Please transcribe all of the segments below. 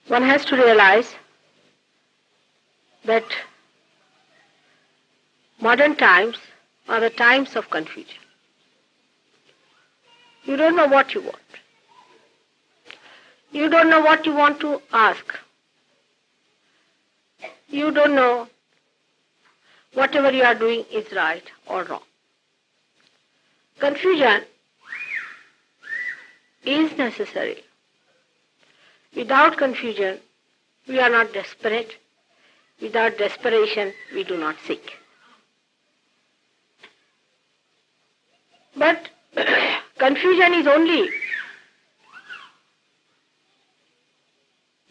one has to realize that modern times are the times of confusion. You don't know what you want. You don't know what you want to ask. You don't know whatever you are doing is right or wrong. Confusion is necessary. Without confusion, we are not desperate. Without desperation, we do not seek. But confusion is only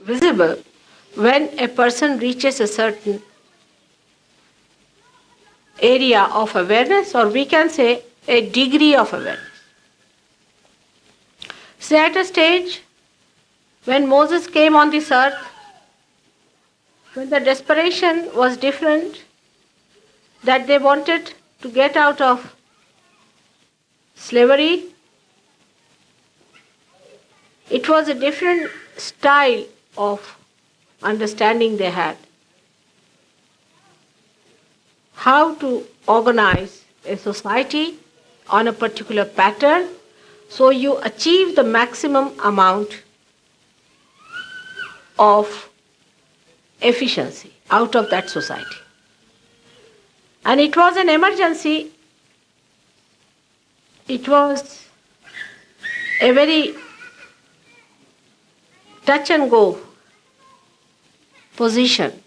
visible when a person reaches a certain area of awareness, or we can say a degree of awareness. Say at a stage when Moses came on this earth, when the desperation was different, that they wanted to get out of slavery, it was a different style of understanding they had. How to organize a society on a particular pattern so you achieve the maximum amount of efficiency out of that society. And it was an emergency. It was a very touch and go position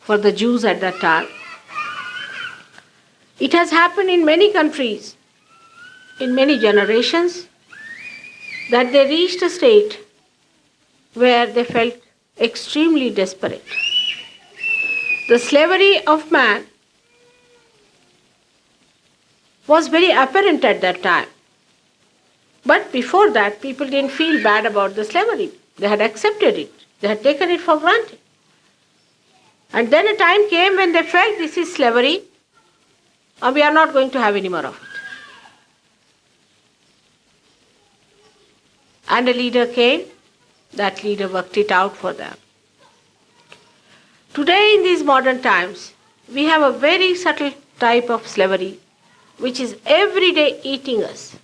for the Jews at that time. It has happened in many countries, in many generations, that they reached a state where they felt extremely desperate. The slavery of man was very apparent at that time. But before that, people didn't feel bad about the slavery. They had accepted it. They had taken it for granted. And then a time came when they felt this is slavery, and we are not going to have any more of it. And a leader came. That leader worked it out for them. Today, in these modern times, we have a very subtle type of slavery which is every day eating us,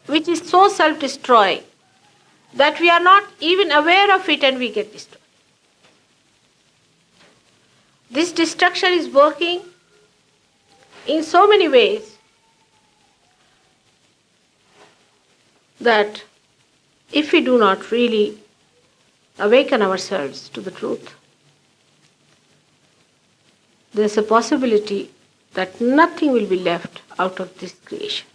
which is so self-destroying that we are not even aware of it and we get destroyed. This destruction is working in so many ways that if we do not really awaken ourselves to the truth, there is a possibility that nothing will be left out of this creation.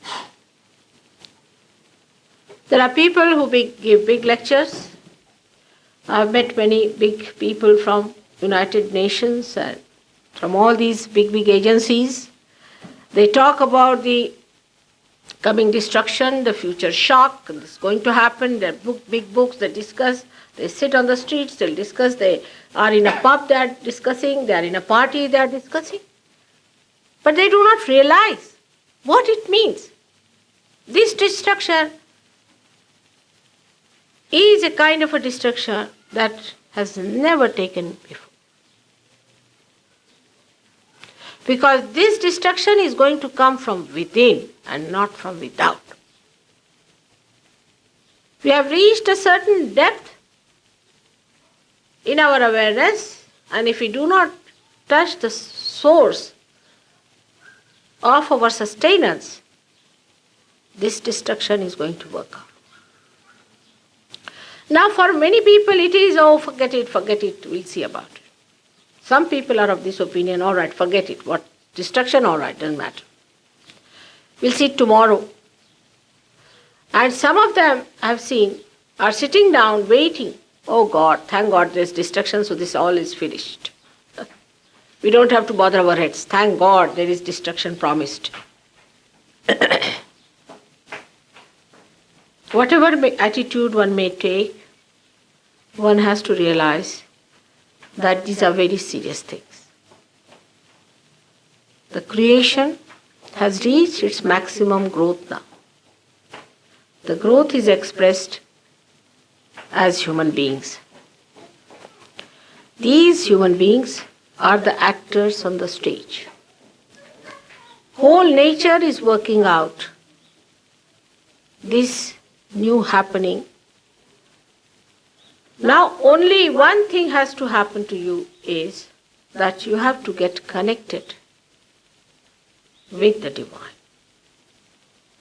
There are people who give big lectures. I have met many big people from United Nations and from all these big agencies. They talk about the coming destruction, the future shock, this is going to happen. There are big books they discuss. They sit on the streets, they'll discuss. They are in a pub, they are discussing. They are in a party, they are discussing. But they do not realize what it means. This destruction is a kind of a destruction that has never taken before. Because this destruction is going to come from within and not from without. We have reached a certain depth in our awareness, and if we do not touch the source of our sustenance, this destruction is going to work out. Now for many people it is, forget it, we'll see about it. Some people are of this opinion, all right, forget it, what destruction, all right, doesn't matter. We'll see it tomorrow. And some of them I've seen are sitting down waiting. Oh God, thank God there's destruction, so this all is finished. We don't have to bother our heads. Thank God there is destruction promised. Whatever attitude one may take, one has to realize that these are very serious things. The creation has reached its maximum growth now. The growth is expressed as human beings. These human beings are the actors on the stage. Whole nature is working out this new happening. Now only one thing has to happen to you is that you have to get connected with the divine.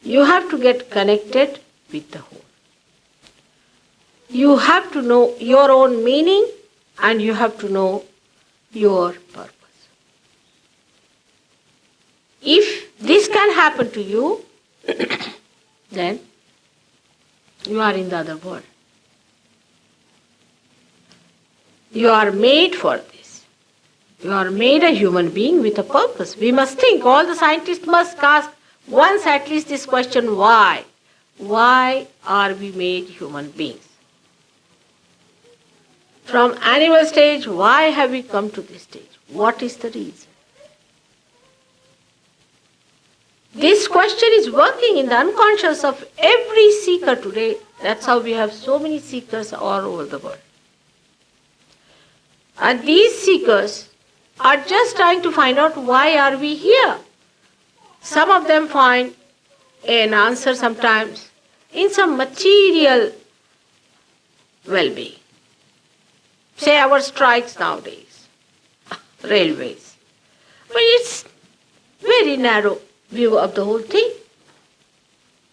You have to get connected with the whole. You have to know your own meaning and you have to know your purpose. If this can happen to you, then you are in the other world. You are made for this. You are made a human being with a purpose. We must think, all the scientists must ask once at least this question, why? Why are we made human beings? From animal stage, why have we come to this stage? What is the reason? This question is working in the unconscious of every seeker today. That's how we have so many seekers all over the world. And these seekers are just trying to find out why are we here. Some of them find an answer sometimes in some material well-being. Say our strikes nowadays, railways. But it's very narrow view of the whole thing.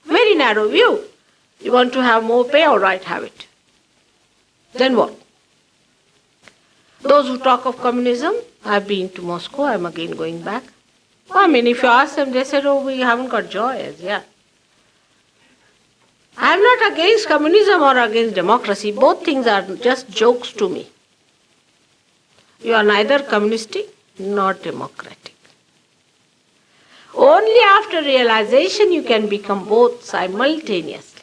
Very narrow view. You want to have more pay, all right, have it. Then what? Those who talk of communism, I've been to Moscow, I'm again going back. I mean, if you ask them, they said, oh, we haven't got joy as yet. I'm not against communism or against democracy. Both things are just jokes to me. You are neither communistic nor democratic. Only after realization you can become both simultaneously.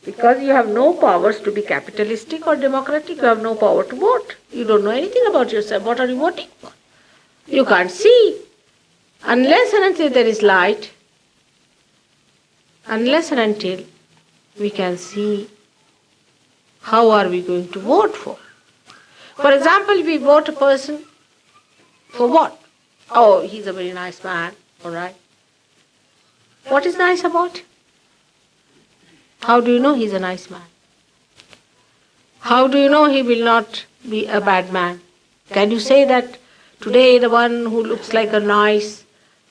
Because you have no powers to be capitalistic or democratic, you have no power to vote. You don't know anything about yourself. What are you voting for? You can't see. Unless and until there is light, unless and until we can see, how are we going to vote for? For example, we vote a person for what? Oh, he's a very nice man, all right. What is nice about him? How do you know he's a nice man? How do you know he will not be a bad man? Can you say that today the one who looks like a nice,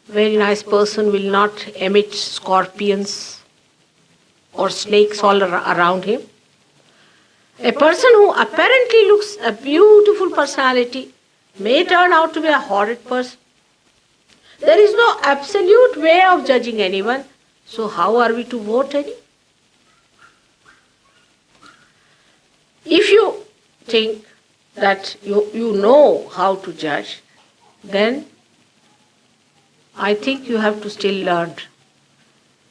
very nice person will not emit scorpions or snakes all around him? A person who apparently looks a beautiful personality may turn out to be a horrid person. There is no absolute way of judging anyone, so how are we to vote any? If you think that you know how to judge, then I think you have to still learn.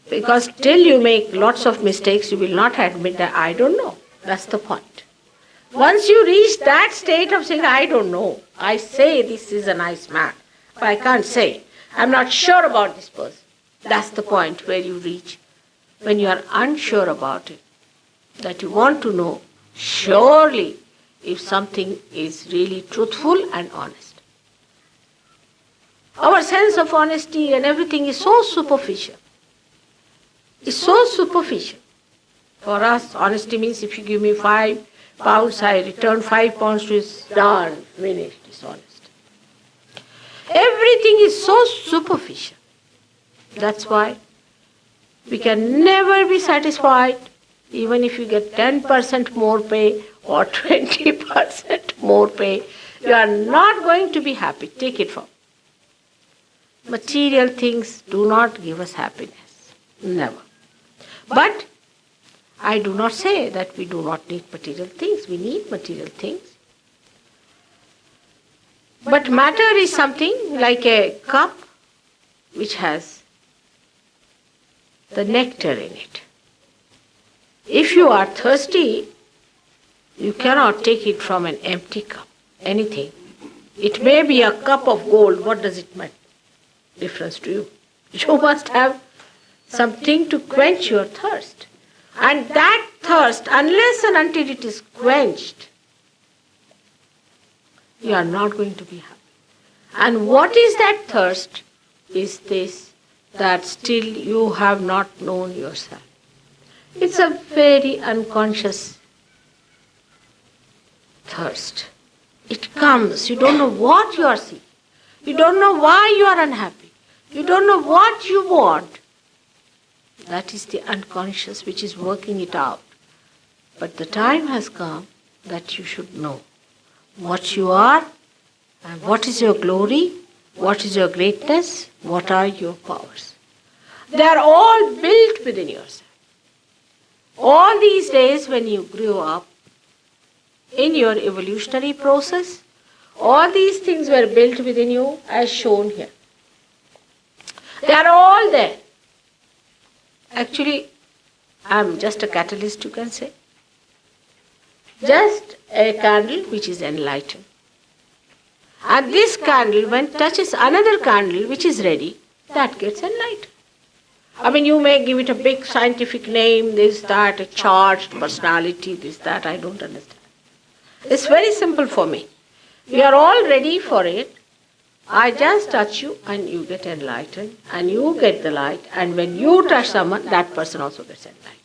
Because till you make lots of mistakes, you will not admit that I don't know. That's the point. Once you reach that state of saying, I don't know, I say this is a nice man, but I can't say, I'm not sure about this person. That's the point where you reach, when you are unsure about it, that you want to know surely if something is really truthful and honest. Our sense of honesty and everything is so superficial. It's so superficial. For us, honesty means if you give me 5 pounds, I return 5 pounds to his done, finished, it's honest. Everything is so superficial. That's why we can never be satisfied even if you get 10% more pay or 20% more pay. You are not going to be happy. Take it from. Material things do not give us happiness. Never. But I do not say that we do not need material things. We need material things. But matter is something like a cup which has the nectar in it. If you are thirsty, you cannot take it from an empty cup, anything. It may be a cup of gold. What does it make difference to you? You must have something to quench your thirst. And that thirst, unless and until it is quenched, you are not going to be happy. And what is that thirst? Is this, that still you have not known yourself. It's a very unconscious thirst. It comes, you don't know what you are seeking. You don't know why you are unhappy. You don't know what you want. That is the unconscious which is working it out. But the time has come that you should know what you are and what is your glory, what is your greatness, what are your powers. They are all built within yourself. All these days when you grew up, in your evolutionary process, all these things were built within you as shown here. They are all there. Actually, I am just a catalyst, you can say. Just a candle which is enlightened. And this candle, when touches another candle which is ready, that gets enlightened. I mean, you may give it a big scientific name, this, that, a charged personality, this, that, I don't understand. It's very simple for me. We are all ready for it. I just touch you and you get enlightened and you get the light, and when you touch someone, that person also gets enlightened.